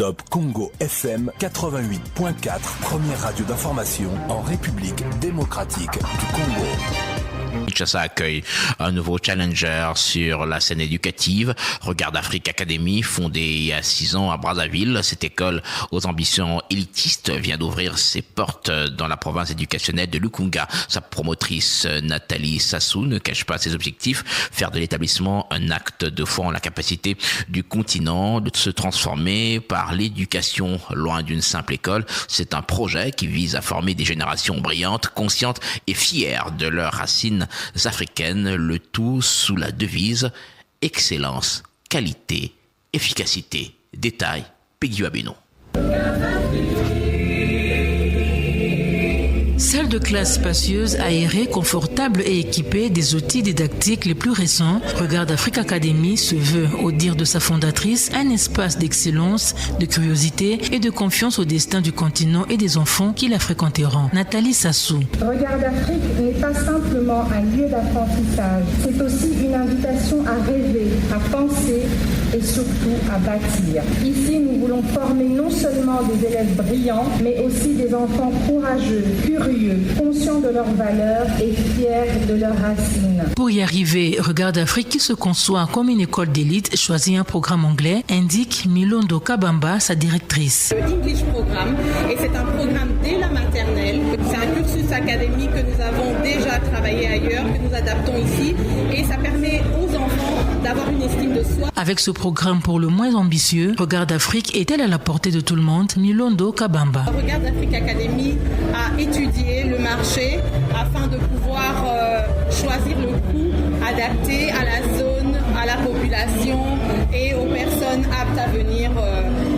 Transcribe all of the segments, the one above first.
Top Congo FM 88.4, première radio d'information en République démocratique du Congo. Kinshasa accueille un nouveau challenger sur la scène éducative. Regard d'Afrique Academy, fondée il y a 6 ans à Brazzaville. Cette école aux ambitions élitistes vient d'ouvrir ses portes dans la province éducationnelle de Lukunga. Sa promotrice Nathalie Sassou ne cache pas ses objectifs, faire de l'établissement un acte de foi en la capacité du continent de se transformer par l'éducation. Loin d'une simple école, c'est un projet qui vise à former des générations brillantes, conscientes et fières de leurs racines africaines, le tout sous la devise excellence, qualité, efficacité. Détail, Peggy Wabeno. Salle de classe spacieuse, aérée, confortable et équipée des outils didactiques les plus récents, Regard d'Afrique Academy se veut, au dire de sa fondatrice, un espace d'excellence, de curiosité et de confiance au destin du continent et des enfants qui la fréquenteront. Nathalie Sassou. Regard d'Afrique n'est pas simplement un lieu d'apprentissage, c'est aussi une invitation à rêver, à penser et surtout à bâtir. Ici, nous voulons former non seulement des élèves brillants, mais aussi des enfants courageux, curieux, conscients de leurs valeurs et fiers de leurs racines. Pour y arriver, Regard d'Afrique, qui se conçoit comme une école d'élite, choisit un programme anglais, indique Milondo Kabamba, sa directrice. Le English Programme, et c'est un programme dès la maternelle. C'est un cursus académique que nous avons déjà travaillé ailleurs, que nous adaptons ici, et ça permet aux enfants d'avoir une estime de soi. Avec ce programme pour le moins ambitieux, Regard d'Afrique est-elle à la portée de tout le monde? Milondo Kabamba. Regard d'Afrique Academy a étudié le marché afin de pouvoir choisir le coût adapté à la zone, à la population et aux personnes aptes à venir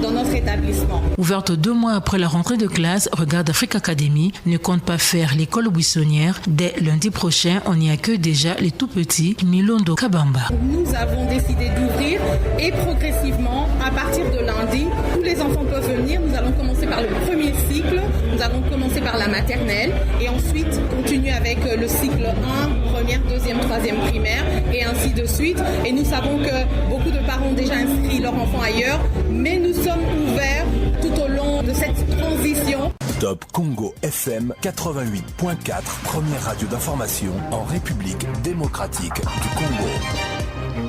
dans notre établissement. Ouverte 2 mois après la rentrée de classe, Regard d'Afrique Academy ne compte pas faire l'école buissonnière. Dès lundi prochain, on y accueille déjà les tout petits. Milondo Kabamba. Nous avons décidé d'ouvrir et progressivement, à partir de lundi, tous les enfants peuvent venir. Nous allons commencer par le premier cycle, nous allons commencer par la maternelle et ensuite continuer avec le cycle 1, première, deuxième, troisième primaire et ainsi de suite. Et nous savons que beaucoup de parents ont déjà inscrit leurs enfants ailleurs, mais nous sommes ouverts tout au long de cette transition. Top Congo FM 88.4, première radio d'information en République démocratique du Congo.